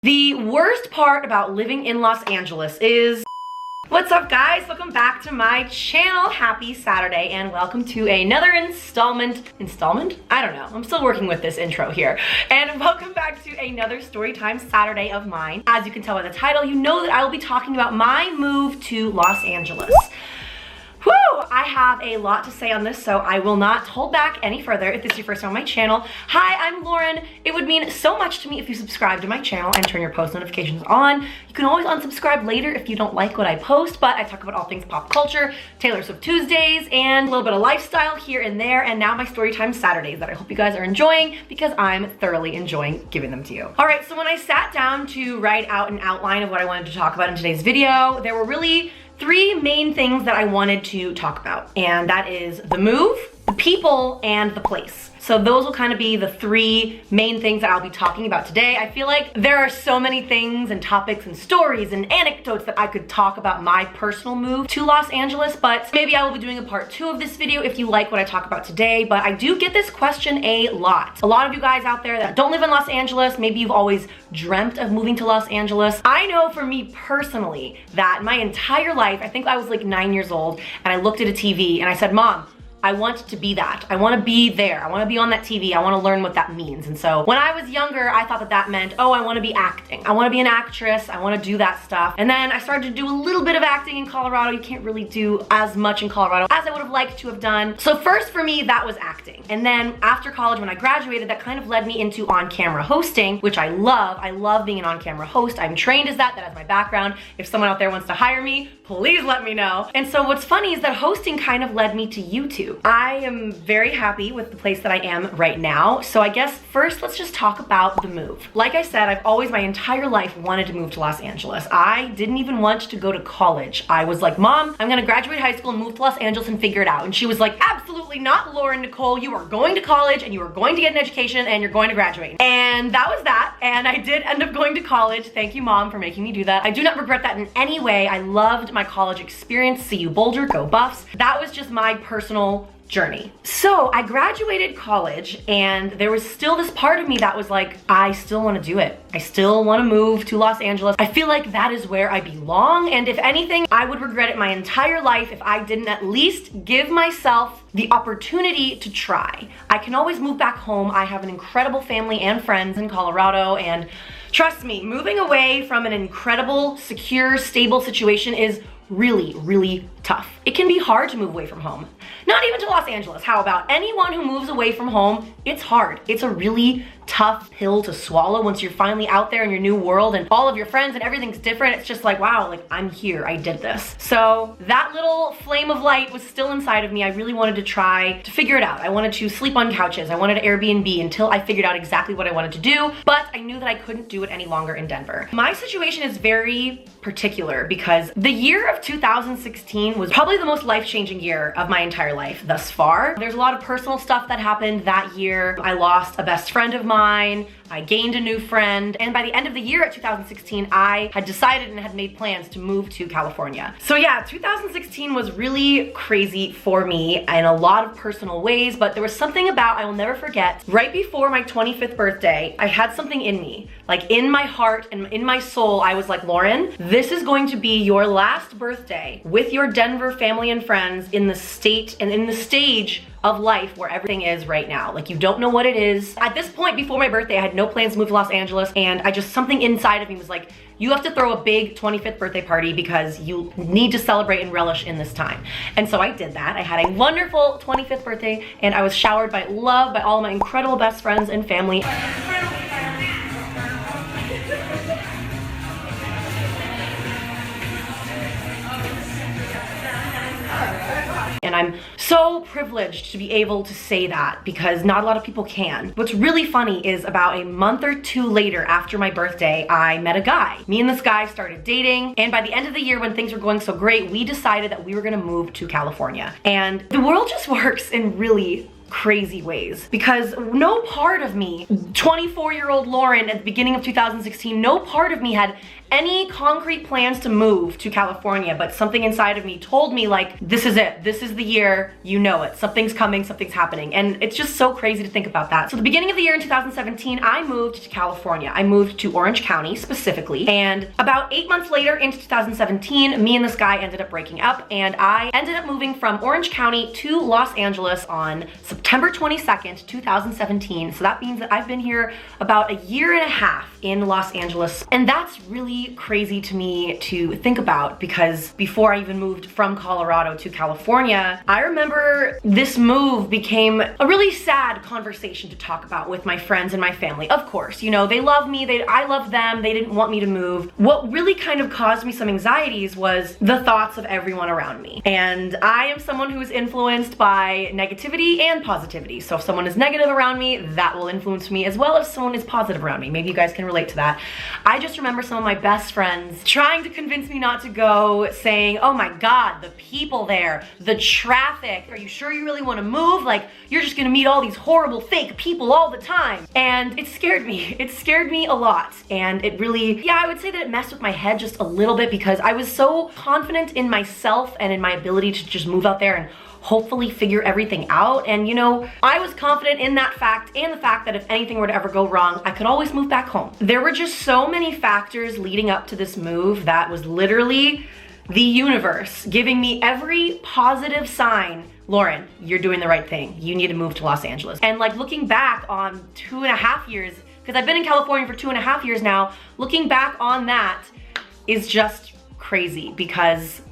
The worst part about living in Los Angeles is... What's up guys? Welcome back to my channel. Happy Saturday and welcome to another installment? I don't know. I'm still working with this intro here. And welcome back to another Storytime Saturday of mine. As you can tell by the title, you know that I will be talking about my move to Los Angeles. Whew, I have a lot to say on this, so I will not hold back any further. If this is your first time on my channel, hi, I'm Lauren. It would mean so much to me if you subscribe to my channel and turn your post notifications on. You can always unsubscribe later if you don't like what I post, but I talk about all things pop culture, Taylor Swift Tuesdays, and a little bit of lifestyle here and there, and now my Storytime Saturdays that I hope you guys are enjoying because I'm thoroughly enjoying giving them to you. All right, so when I sat down to write out an outline of what I wanted to talk about in today's video, there were really three main things that I wanted to talk about, and that is the move, the people, and the place. So those will kind of be the three main things that I'll be talking about today. I feel like there are so many things and topics and stories and anecdotes that I could talk about my personal move to Los Angeles, but maybe I will be doing a part 2 of this video if you like what I talk about today. But I do get this question a lot. A lot of you guys out there that don't live in Los Angeles, maybe you've always dreamt of moving to Los Angeles. I know for me personally that my entire life, I think I was like 9 years old, and I looked at a TV and I said, Mom, I want to be that. I want to be there. I want to be on that TV. I want to learn what that means. And so when I was younger, I thought that that meant, oh, I want to be acting. I want to be an actress. I want to do that stuff. And then I started to do a little bit of acting in Colorado. You can't really do as much in Colorado as I would have liked to have done. So first for me, that was acting. And then after college, when I graduated, that kind of led me into on-camera hosting, which I love. I love being an on-camera host. I'm trained as that. That is my background. If someone out there wants to hire me, please let me know. And so what's funny is that hosting kind of led me to YouTube. I am very happy with the place that I am right now. So I guess first let's just talk about the move. Like I said, I've always my entire life wanted to move to Los Angeles. I didn't even want to go to college. I was like, Mom, I'm gonna graduate high school and move to Los Angeles and figure it out. And she was like, absolutely not, Lauren Nicole. You are going to college and you are going to get an education and you're going to graduate. And that was that. And I did end up going to college. Thank you, Mom, for making me do that. I do not regret that in any way. I loved my college experience. See you Boulder, go Buffs. That was just my personal journey. So I graduated college and there was still this part of me that was like, I still want to do it. I still want to move to Los Angeles. I feel like that is where I belong. And if anything, I would regret it my entire life if I didn't at least give myself the opportunity to try. I can always move back home. I have an incredible family and friends in Colorado, and trust me, moving away from an incredible, secure, stable situation is really, really tough. It can be hard to move away from home. Not even to Los Angeles. How about anyone who moves away from home? It's hard. It's a really tough pill to swallow once you're finally out there in your new world and all of your friends and everything's different. It's just like, wow, like I'm here, I did this. So that little flame of light was still inside of me. I really wanted to try to figure it out. I wanted to sleep on couches. I wanted an Airbnb until I figured out exactly what I wanted to do, but I knew that I couldn't do it any longer in Denver. My situation is very particular because the year of 2016 was probably the most life-changing year of my entire life thus far. There's a lot of personal stuff that happened that year. I lost a best friend of mine. I gained a new friend, and by the end of the year at 2016, I had decided and had made plans to move to California. So yeah, 2016 was really crazy for me in a lot of personal ways, but there was something about, I will never forget, right before my 25th birthday, I had something in me, like in my heart and in my soul, I was like, Lauren, this is going to be your last birthday with your Denver family and friends in the state and in the stage of life where everything is right now. Like, you don't know what it is. At this point, before my birthday, I had no plans to move to Los Angeles, and something inside of me was like, you have to throw a big 25th birthday party because you need to celebrate and relish in this time. And so I did that. I had a wonderful 25th birthday, and I was showered by love by all my incredible best friends and family. And I'm so privileged to be able to say that because not a lot of people can. What's really funny is about a month or two later after my birthday, I met a guy. Me and this guy started dating, and by the end of the year when things were going so great, we decided that we were gonna move to California. And the world just works in really crazy ways, because no part of me, 24-year-old Lauren at the beginning of 2016, no part of me had any concrete plans to move to California, but something inside of me told me, like, this is it. This is the year. You know it. Something's coming, something's happening. And it's just so crazy to think about that. So the beginning of the year in 2017, I moved to California. I moved to Orange County specifically. And about 8 months later into 2017, me and this guy ended up breaking up, and I ended up moving from Orange County to Los Angeles on September 22nd, 2017. So that means that I've been here about a year and a half in Los Angeles. And that's really crazy to me to think about, because before I even moved from Colorado to California, I remember this move became a really sad conversation to talk about with my friends and my family. Of course, you know, they love me, I love them, they didn't want me to move. What really kind of caused me some anxieties was the thoughts of everyone around me. And I am someone who is influenced by negativity and positivity. So if someone is negative around me, that will influence me, as well as someone is positive around me. Maybe you guys can relate to that. I just remember some of my best friends trying to convince me not to go, saying, oh my God, the people there, the traffic, are you sure you really want to move? Like, you're just gonna meet all these horrible fake people all the time. And it scared me. It scared me a lot. And it really, yeah, I would say that it messed with my head just a little bit, because I was so confident in myself and in my ability to just move out there and hopefully figure everything out. And you know, I was confident in that fact, and the fact that if anything were to ever go wrong, I could always move back home. There were just so many factors leading up to this move that was literally the universe giving me every positive sign. Lauren, you're doing the right thing. You need to move to Los Angeles. And like, looking back on 2.5 years, because I've been in California for 2.5 years now, looking back on that is just crazy, because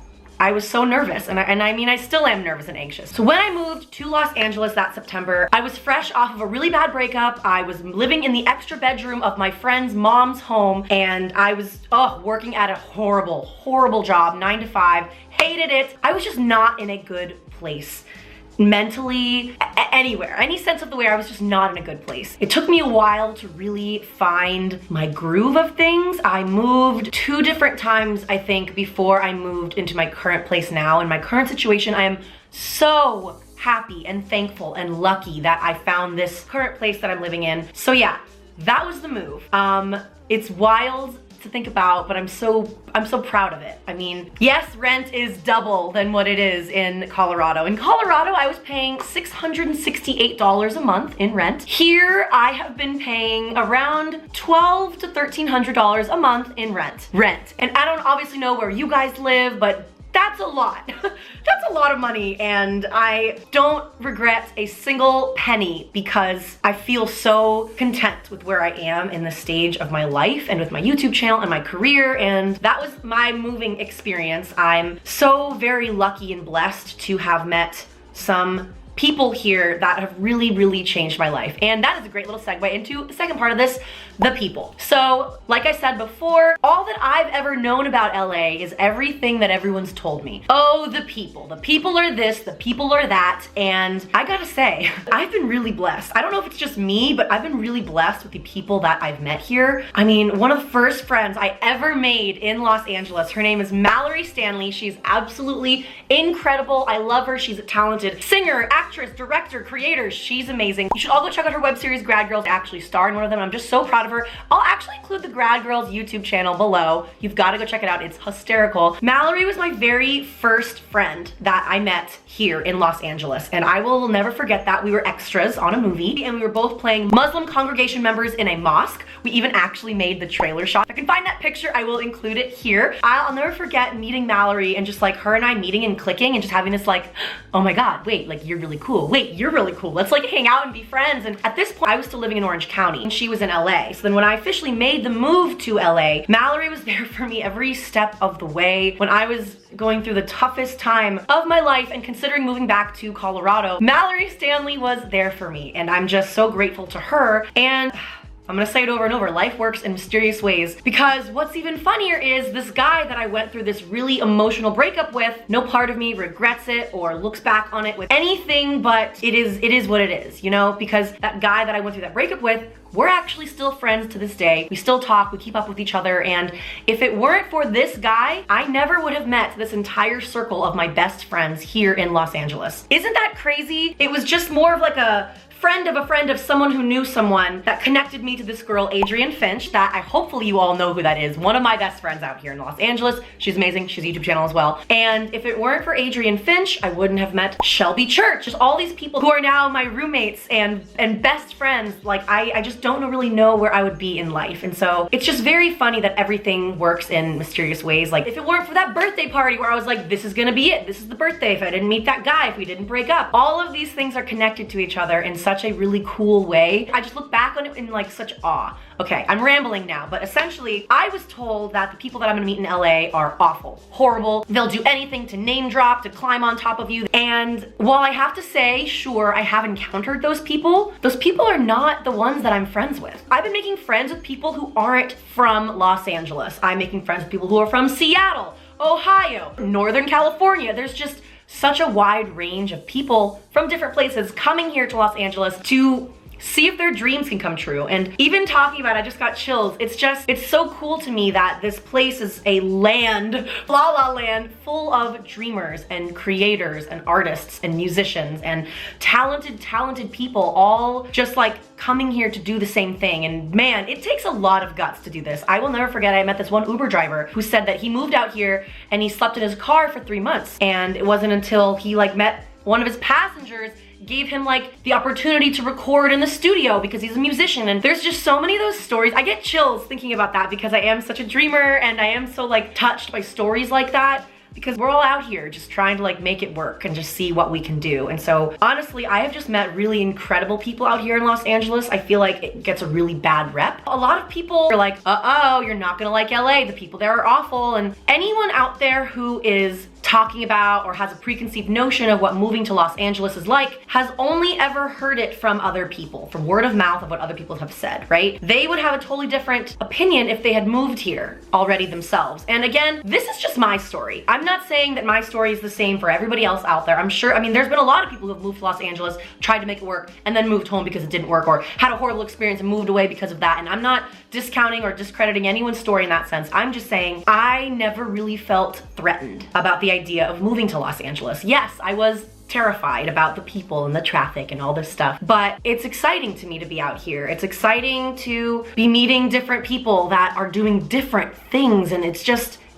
I was so nervous, and I mean, I still am nervous and anxious. So when I moved to Los Angeles that September, I was fresh off of a really bad breakup. I was living in the extra bedroom of my friend's mom's home, and I was working at a horrible, horrible job, 9 to 5, hated it. I was just not in a good place. Mentally, anywhere, any sense of the way, I was just not in a good place. It took me a while to really find my groove of things. I moved 2 different times, I think, before I moved into my current place now. In my current situation, I am so happy and thankful and lucky that I found this current place that I'm living in. So yeah, that was the move. It's wild to think about, but I'm so proud of it. I mean, yes, rent is double than what it is in Colorado. In Colorado, I was paying $668 a month in rent. Here, I have been paying around $1,200 to $1,300 a month in rent. And I don't obviously know where you guys live, but that's a lot. That's a lot of money, and I don't regret a single penny, because I feel so content with where I am in the stage of my life and with my YouTube channel and my career, and that was my moving experience. I'm so very lucky and blessed to have met some people here that have really, really changed my life. And that is a great little segue into the second part of this, the people. So, like I said before, all that I've ever known about LA is everything that everyone's told me. Oh, the people. The people are this, the people are that, and I gotta say, I've been really blessed. I don't know if it's just me, but I've been really blessed with the people that I've met here. I mean, one of the first friends I ever made in Los Angeles, her name is Mallory Stanley. She's absolutely incredible. I love her. She's a talented singer, actress, director, creator. She's amazing. You should all go check out her web series, Grad Girls. I actually star in one of them. I'm just so proud of her. I'll actually include the Grad Girls YouTube channel below. You've got to go check it out. It's hysterical. Mallory was my very first friend that I met here in Los Angeles, and I will never forget that. We were extras on a movie, and we were both playing Muslim congregation members in a mosque. We even actually made the trailer shot. If I can find that picture, I will include it here. I'll never forget meeting Mallory, and just like her and I meeting and clicking and just having this like, oh my God, wait, like you're really cool. Wait, you're really cool. Let's like hang out and be friends. And at this point, I was still living in Orange County, and she was in LA. So then when I officially made the move to LA, Mallory was there for me every step of the way. When I was going through the toughest time of my life and considering moving back to Colorado, Mallory Stanley was there for me, and I'm just so grateful to her. And I'm gonna say it over and over, life works in mysterious ways. Because what's even funnier is this guy that I went through this really emotional breakup with, no part of me regrets it or looks back on it with anything but it is what it is, you know? Because that guy that I went through that breakup with, we're actually still friends to this day. We still talk, we keep up with each other, and if it weren't for this guy, I never would have met this entire circle of my best friends here in Los Angeles. Isn't that crazy? It was just more of like a friend of someone who knew someone that connected me to this girl, Adrienne Finch, that hopefully you all know who that is. One of my best friends out here in Los Angeles. She's amazing. She's a YouTube channel as well. And if it weren't for Adrienne Finch, I wouldn't have met Shelby Church. Just all these people who are now my roommates and best friends. Like, I just don't really know where I would be in life. And so it's just very funny that everything works in mysterious ways. Like, if it weren't for that birthday party where I was like, this is gonna be it. This is the birthday. If I didn't meet that guy, if we didn't break up. All of these things are connected to each other in such a really cool way. I just look back on it in like such awe. Okay, I'm rambling now, but essentially I was told that the people that I'm gonna meet in LA are awful, horrible. They'll do anything to name drop, to climb on top of you. And while I have to say, sure, I have encountered those people are not the ones that I'm friends with. I've been making friends with people who aren't from Los Angeles. I'm making friends with people who are from Seattle, Ohio, Northern California. There's just such a wide range of people from different places coming here to Los Angeles to see if their dreams can come true. And even talking about it, I just got chills. It's so cool to me that this place is a land, La La Land, full of dreamers and creators and artists and musicians and talented people, all just like coming here to do the same thing. And man, it takes a lot of guts to do this. I will never forget, I met this one Uber driver who said that he moved out here and he slept in his car for 3 months. And it wasn't until he like met one of his passengers, gave him like the opportunity to record in the studio because he's a musician. And there's just so many of those stories. I get chills thinking about that because I am such a dreamer and I am so like touched by stories like that, because we're all out here just trying to like make it work and just see what we can do. And so honestly, I have just met really incredible people out here in Los Angeles. I feel like it gets a really bad rep. A lot of people are like, uh-oh, you're not gonna like LA. The people there are awful. And anyone out there who is talking about or has a preconceived notion of what moving to Los Angeles is like has only ever heard it from other people, from word of mouth of what other people have said, right? They would have a totally different opinion if they had moved here already themselves. And again, this is just my story. I'm not saying that my story is the same for everybody else out there. I'm sure, I mean, there's been a lot of people who have moved to Los Angeles, tried to make it work, and then moved home because it didn't work, or had a horrible experience and moved away because of that. And I'm not discounting or discrediting anyone's story in that sense. I'm just saying I never really felt threatened about the idea of moving to Los Angeles. Yes, I was terrified about the people and the traffic and all this stuff, but it's exciting to me to be out here. It's exciting to be meeting different people that are doing different things, and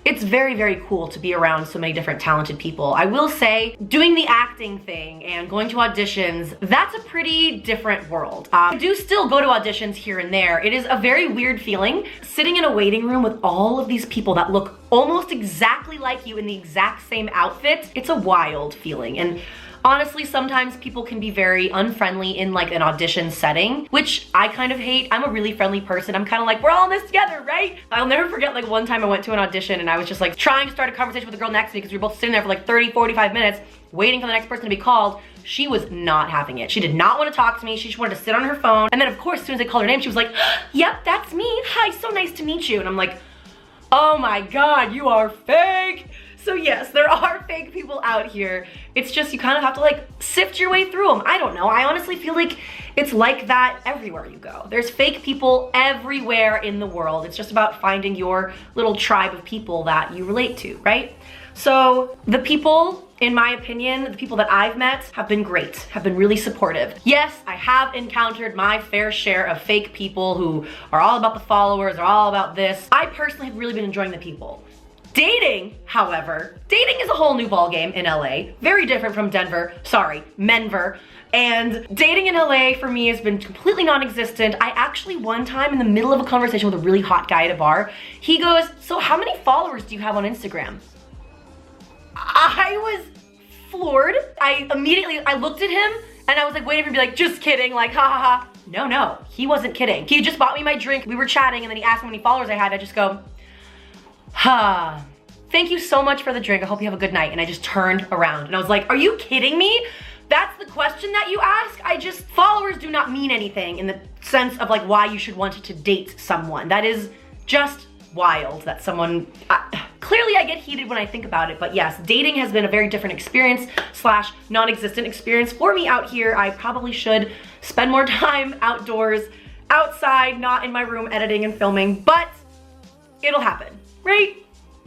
it's very, very cool to be around so many different talented people. I will say, doing the acting thing and going to auditions, that's a pretty different world. I do still go to auditions here and there. It is a very weird feeling sitting in a waiting room with all of these people that look almost exactly like you in the exact same outfit. It's a wild feeling. And honestly, sometimes people can be very unfriendly in like an audition setting, which I kind of hate. I'm a really friendly person. I'm kind of like, we're all in this together, right? I'll never forget like one time I went to an audition and I was just like trying to start a conversation with the girl next to me because we were both sitting there for like 30, 45 minutes waiting for the next person to be called. She was not having it. She did not want to talk to me. She just wanted to sit on her phone. And then of course, as soon as I called her name, she was like, yep, that's me. Hi, so nice to meet you. And I'm like, oh my God, you are fake. So yes, there are fake people out here. It's just you kind of have to like sift your way through them. I don't know. I honestly feel like it's like that everywhere you go. There's fake people everywhere in the world. It's just about finding your little tribe of people that you relate to, right? So the people, in my opinion, the people that I've met have been great, have been really supportive. Yes, I have encountered my fair share of fake people who are all about the followers, are all about this. I personally have really been enjoying the people. Dating, however, dating is a whole new ballgame in LA. Very different from Menver. And dating in LA for me has been completely non-existent. I actually one time in the middle of a conversation with a really hot guy at a bar, he goes, so how many followers do you have on Instagram? I was floored. I looked at him and I was like waiting for him to be like, just kidding, like ha ha ha. No, he wasn't kidding. He just bought me my drink, we were chatting, and then he asked me how many followers I had. I just go, thank you so much for the drink. I hope you have a good night. And I just turned around and I was like, are you kidding me? that's the question that you ask. Followers do not mean anything in the sense of like why you should want to date someone. That is just wild that someone, clearly I get heated when I think about it, but yes, dating has been a very different experience slash non-existent experience for me out here. I probably should spend more time outdoors, outside, not in my room editing and filming, but it'll happen, right?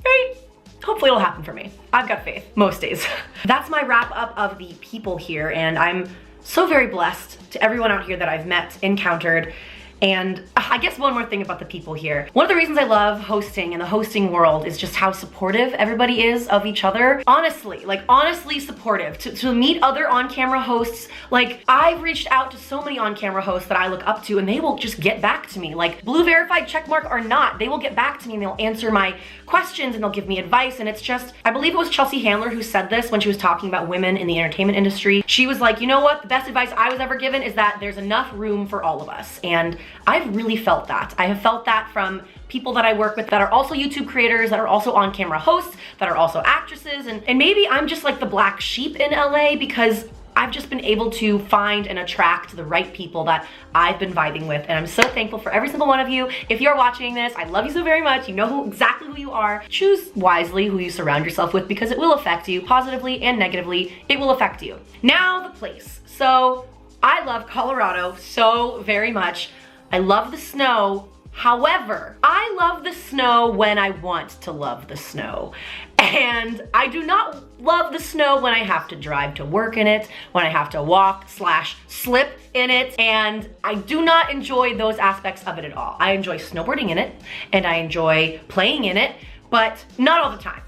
Right? Hopefully it'll happen for me. I've got faith most days. That's my wrap up of the people here, and I'm so very blessed to everyone out here that I've met, encountered. And I guess one more thing about the people here. One of the reasons I love hosting and the hosting world is just how supportive everybody is of each other. Honestly, like honestly supportive. To meet other on-camera hosts, like I've reached out to so many on-camera hosts that I look up to and they will just get back to me. Like blue verified checkmark or not, they will get back to me and they'll answer my questions and they'll give me advice. And it's just, I believe it was Chelsea Handler who said this when she was talking about women in the entertainment industry. She was like, you know what? The best advice I was ever given is that there's enough room for all of us. And I've really felt that. I have felt that from people that I work with that are also YouTube creators, that are also on-camera hosts, that are also actresses, and maybe I'm just like the black sheep in LA because I've just been able to find and attract the right people that I've been vibing with, and I'm so thankful for every single one of you. If you're watching this, I love you so very much. You know exactly who you are. Choose wisely who you surround yourself with because it will affect you positively and negatively. It will affect you. Now the place. So I love Colorado so very much. I love the snow. However, I love the snow when I want to love the snow. And I do not love the snow when I have to drive to work in it, when I have to walk slash slip in it, and I do not enjoy those aspects of it at all. I enjoy snowboarding in it, and I enjoy playing in it, but not all the time.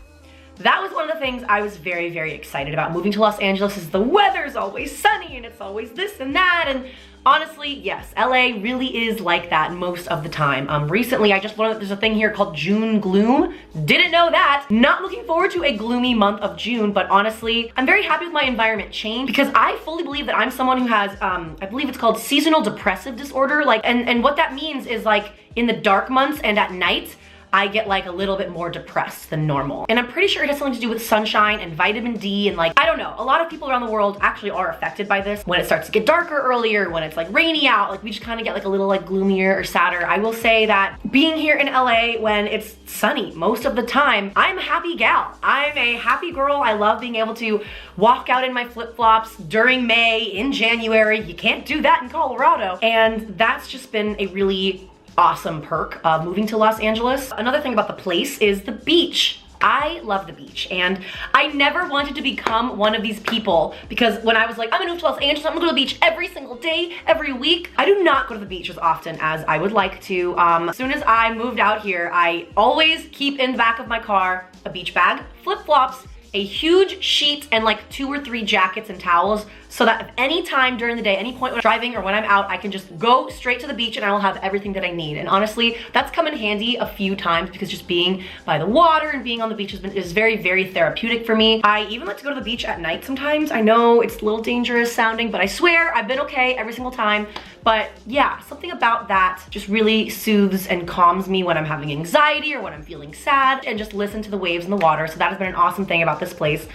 That was one of the things I was very, very excited about moving to Los Angeles is the weather's always sunny and it's always this and that, and honestly, yes, LA really is like that most of the time. Recently, I just learned that there's a thing here called June gloom. Didn't know that. Not looking forward to a gloomy month of June, but honestly, I'm very happy with my environment change because I fully believe that I'm someone who has, I believe it's called seasonal depressive disorder. Like, and what that means is like in the dark months and at night, I get like a little bit more depressed than normal. And I'm pretty sure it has something to do with sunshine and vitamin D and like, I don't know, a lot of people around the world actually are affected by this. When it starts to get darker earlier, when it's like rainy out, like we just kind of get like a little like gloomier or sadder. I will say that being here in LA when it's sunny most of the time, I'm a happy gal. I'm a happy girl. I love being able to walk out in my flip-flops during May, in January. You can't do that in Colorado. And that's just been a really awesome perk of moving to Los Angeles. Another thing about the place is the beach. I love the beach, and I never wanted to become one of these people because when I was like, I'm gonna move to Los Angeles, I'm gonna go to the beach every single day, every week. I do not go to the beach as often as I would like to. As soon as I moved out here, I always keep in the back of my car a beach bag, flip-flops, a huge sheet, and like 2 or 3 jackets and towels so that if any time during the day, any point when I'm driving or when I'm out, I can just go straight to the beach and I will have everything that I need. And honestly, that's come in handy a few times because just being by the water and being on the beach is very, very therapeutic for me. I even like to go to the beach at night sometimes. I know it's a little dangerous sounding, but I swear I've been okay every single time. But yeah, something about that just really soothes and calms me when I'm having anxiety or when I'm feeling sad, and just listen to the waves in the water. So that has been an awesome thing about this place.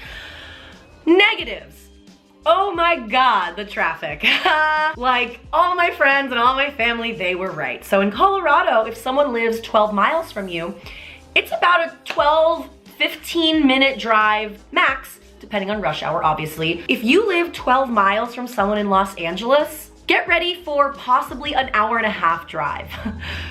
Negatives. Oh my God, the traffic. Like all my friends and all my family, they were right. So in Colorado, if someone lives 12 miles from you, it's about a 12, 15-minute drive max, depending on rush hour, obviously. If you live 12 miles from someone in Los Angeles, get ready for possibly an hour-and-a-half drive.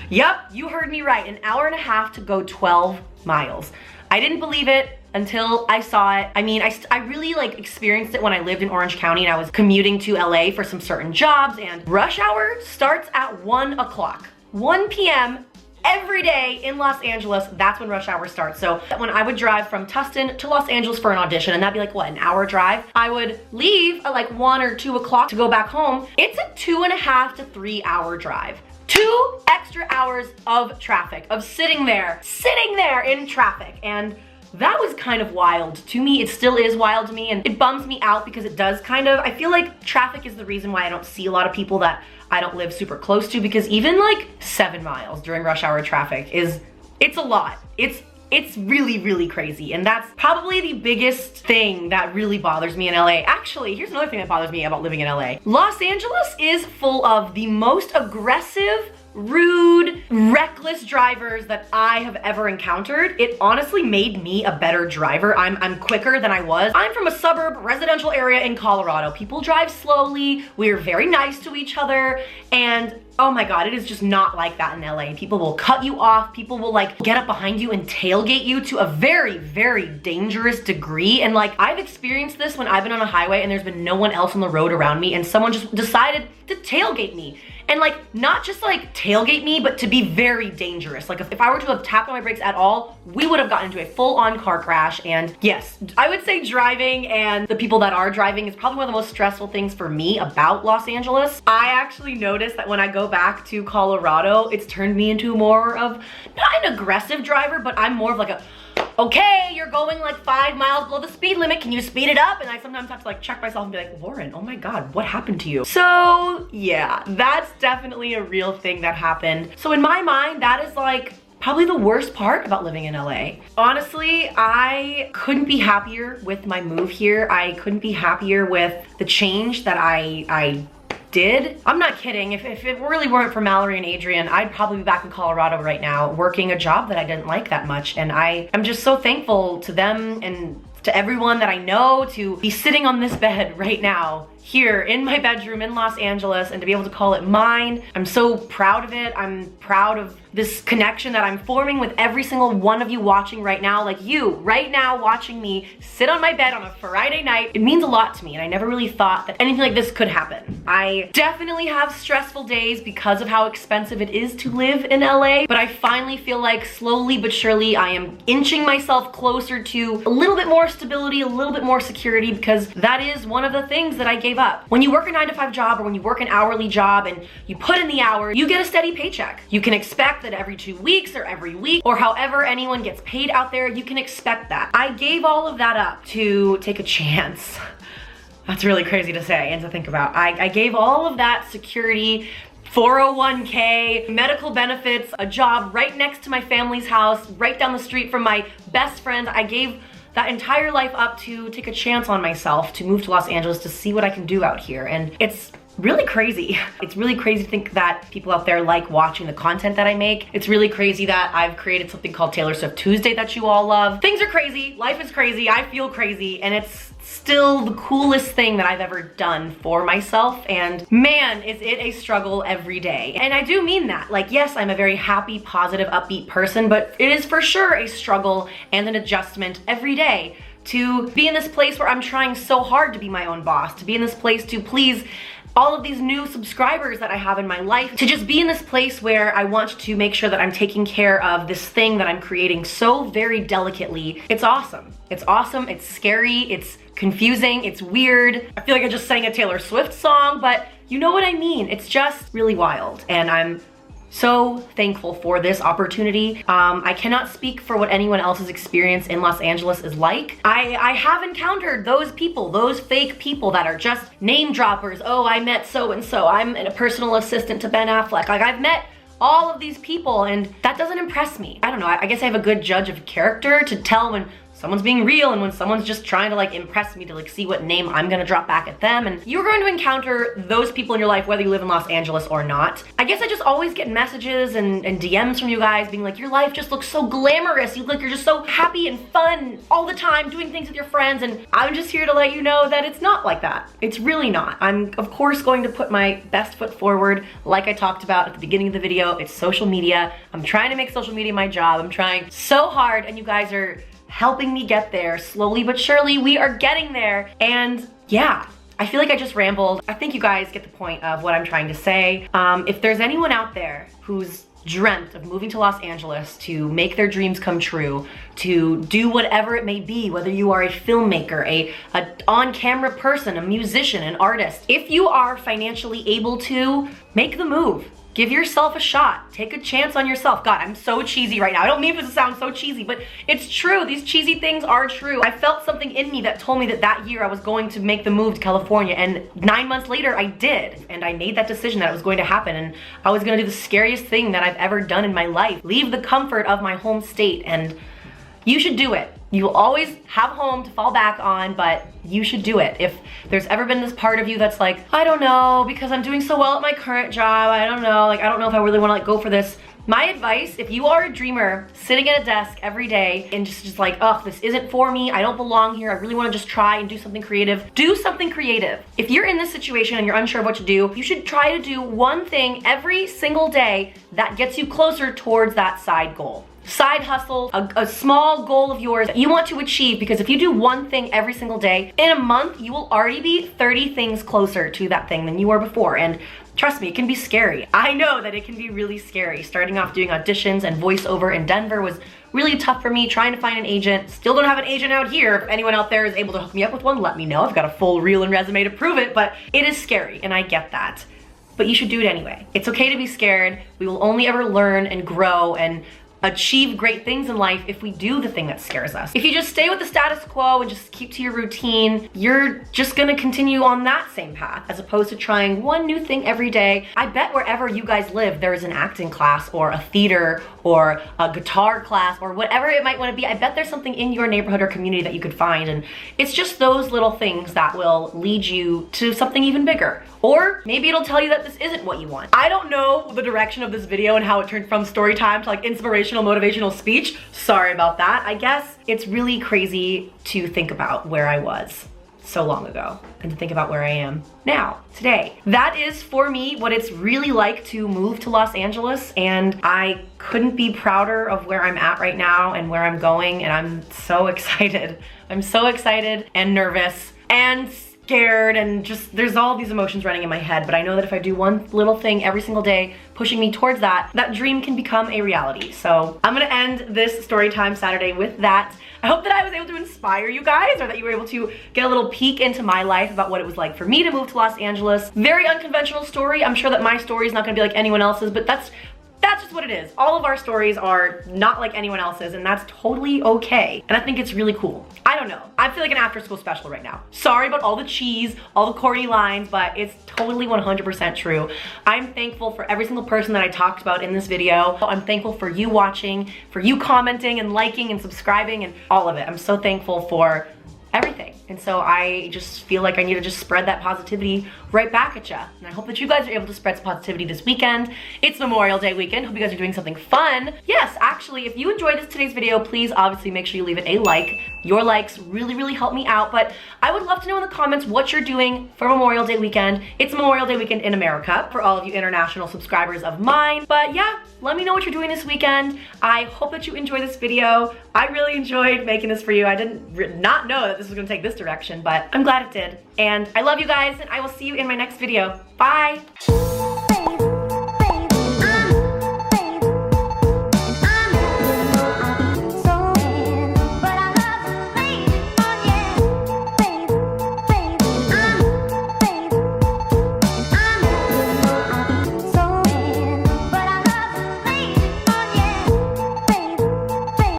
Yep, you heard me right, an hour-and-a-half to go 12 miles. I didn't believe it until I saw it. I mean, I really like experienced it when I lived in Orange County and I was commuting to LA for some certain jobs, and rush hour starts at 1 o'clock. 1 p.m. every day in Los Angeles, that's when rush hour starts. So when I would drive from Tustin to Los Angeles for an audition, and that'd be like, what, an hour drive? I would leave at like 1 or 2 o'clock to go back home. It's a 2.5 to 3 hour drive. 2 extra hours of traffic, of sitting there in traffic. And that was kind of wild to me. It still is wild to me, and it bums me out because it does kind of, I feel like traffic is the reason why I don't see a lot of people that I don't live super close to, because even like 7 miles during rush hour traffic it's a lot. It's It's really, really crazy. And that's probably the biggest thing that really bothers me in LA. Actually, here's another thing that bothers me about living in LA. Los Angeles is full of the most aggressive, rude, reckless drivers that I have ever encountered. It honestly made me a better driver. I'm quicker than I was. I'm from a suburb residential area in Colorado. People drive slowly. We're very nice to each other. And oh my God, it is just not like that in LA. People will cut you off. People will like get up behind you and tailgate you to a very, very dangerous degree. And like I've experienced this when I've been on a highway and there's been no one else on the road around me and someone just decided to tailgate me. And like, not just like tailgate me, but to be very dangerous. Like if I were to have tapped on my brakes at all, we would have gotten into a full-on car crash. And yes, I would say driving and the people that are driving is probably one of the most stressful things for me about Los Angeles. I actually noticed that when I go back to Colorado, it's turned me into more of, not an aggressive driver, but I'm more of like a, okay, you're going like 5 miles below the speed limit. Can you speed it up? And I sometimes have to like check myself and be like, Lauren, oh my God, what happened to you? So yeah, that's definitely a real thing that happened. So in my mind, that is like probably the worst part about living in LA. Honestly, I couldn't be happier with my move here. I couldn't be happier with the change that I did. I'm not kidding. If it really weren't for Mallory and Adrian, I'd probably be back in Colorado right now working a job that I didn't like that much. And I'm just so thankful to them and to everyone that I know to be sitting on this bed right now here in my bedroom in Los Angeles and to be able to call it mine. I'm so proud of it. I'm proud of this connection that I'm forming with every single one of you watching right now. Like you right now watching me sit on my bed on a Friday night. It means a lot to me and I never really thought that anything like this could happen. I definitely have stressful days because of how expensive it is to live in LA, but I finally feel like slowly but surely I am inching myself closer to a little bit more stability, a little bit more security, because that is one of the things that I gave up. When you work a 9-to-5 job or when you work an hourly job and you put in the hour, you get a steady paycheck. You can expect that every 2 weeks or every week or however anyone gets paid out there, you can expect that. I gave all of that up to take a chance. That's really crazy to say and to think about. I gave all of that security, 401k, medical benefits, a job right next to my family's house, right down the street from my best friend. I gave that entire life up to take a chance on myself, to move to Los Angeles, to see what I can do out here. And it's really crazy. It's really crazy to think that people out there like watching the content that I make. It's really crazy that I've created something called Taylor Swift Tuesday that you all love. Things are crazy, life is crazy, I feel crazy, and it's still the coolest thing that I've ever done for myself. And man, is it a struggle every day. And I do mean that. Like, yes, I'm a very happy, positive, upbeat person, but it is for sure a struggle and an adjustment every day to be in this place where I'm trying so hard to be my own boss, to be in this place to please all of these new subscribers that I have in my life, to just be in this place where I want to make sure that I'm taking care of this thing that I'm creating so very delicately. It's awesome. It's awesome. It's scary. It's confusing. It's weird. I feel like I just sang a Taylor Swift song, but you know what I mean. It's just really wild. And I'm so thankful for this opportunity. I cannot speak for what anyone else's experience in Los Angeles is like. I have encountered those people, those fake people that are just name droppers. Oh, I met so-and-so. I'm a personal assistant to Ben Affleck. Like, I've met all of these people and that doesn't impress me. I don't know, I guess I have a good judge of character to tell when someone's being real and when someone's just trying to like impress me to like see what name I'm gonna drop back at them. And you're going to encounter those people in your life whether you live in Los Angeles or not. I guess I just always get messages and DMs from you guys being like, your life just looks so glamorous. You look like you're just so happy and fun all the time doing things with your friends. And I'm just here to let you know that it's not like that. It's really not. I'm of course going to put my best foot forward like I talked about at the beginning of the video. It's social media. I'm trying to make social media my job. I'm trying so hard and you guys are helping me get there. Slowly but surely, we are getting there. And yeah, I feel like I just rambled. I think you guys get the point of what I'm trying to say. If there's anyone out there who's dreamt of moving to Los Angeles to make their dreams come true, to do whatever it may be, whether you are a filmmaker, a on-camera person, a musician, an artist, if you are financially able to, make the move. Give yourself a shot. Take a chance on yourself. God, I'm so cheesy right now. I don't mean this to sound so cheesy, but it's true. These cheesy things are true. I felt something in me that told me that that year I was going to make the move to California, and 9 months later I did. And I made that decision that it was going to happen, and I was gonna do the scariest thing that I've ever done in my life. Leave the comfort of my home state, and you should do it. You will always have home to fall back on, but you should do it. If there's ever been this part of you that's like, I don't know, because I'm doing so well at my current job, I don't know, like I don't know if I really wanna like go for this. My advice, if you are a dreamer sitting at a desk every day and just like, oh, this isn't for me, I don't belong here, I really wanna just try and do something creative, do something creative. If you're in this situation and you're unsure of what to do, you should try to do one thing every single day that gets you closer towards that side goal. Side hustle, a small goal of yours that you want to achieve, because if you do one thing every single day, in a month, you will already be 30 things closer to that thing than you were before. And trust me, it can be scary. I know that it can be really scary. Starting off doing auditions and voiceover in Denver was really tough for me, trying to find an agent. Still don't have an agent out here. If anyone out there is able to hook me up with one, let me know. I've got a full reel and resume to prove it, but it is scary and I get that. But you should do it anyway. It's okay to be scared. We will only ever learn and grow and achieve great things in life if we do the thing that scares us. If you just stay with the status quo and just keep to your routine, you're just gonna continue on that same path as opposed to trying one new thing every day. I bet wherever you guys live, there is an acting class or a theater or a guitar class or whatever it might want to be. I bet there's something in your neighborhood or community that you could find, and it's just those little things that will lead you to something even bigger. Or maybe it'll tell you that this isn't what you want. I don't know the direction of this video and how it turned from story time to like inspirational, motivational speech. Sorry about that. I guess it's really crazy to think about where I was so long ago and to think about where I am now, today. That is, for me, what it's really like to move to Los Angeles, and I couldn't be prouder of where I'm at right now and where I'm going, and I'm so excited. I'm so excited and nervous and scared, and just there's all these emotions running in my head, but I know that if I do one little thing every single day pushing me towards that, that dream can become a reality. So I'm gonna end this Storytime Saturday with that. I hope that I was able to inspire you guys, or that you were able to get a little peek into my life about what it was like for me to move to Los Angeles. Very unconventional story. I'm sure that my story is not gonna be like anyone else's, but that's just what it is. All of our stories are not like anyone else's, and that's totally okay. And I think it's really cool. I don't know. I feel like an after school special right now. Sorry about all the cheese, all the corny lines, but it's totally 100% true. I'm thankful for every single person that I talked about in this video. I'm thankful for you watching, for you commenting and liking and subscribing and all of it. I'm so thankful for everything. And so I just feel like I need to just spread that positivity right back at you. And I hope that you guys are able to spread some positivity this weekend. It's Memorial Day weekend. Hope you guys are doing something fun. Yes, actually, if you enjoyed today's video, please obviously make sure you leave it a like. Your likes really, really help me out. But I would love to know in the comments what you're doing for Memorial Day weekend. It's Memorial Day weekend in America for all of you international subscribers of mine. But yeah, let me know what you're doing this weekend. I hope that you enjoy this video. I really enjoyed making this for you. I didn't not know that this was gonna take this direction, but I'm glad it did. And I love you guys, and I will see you in my next video. Bye.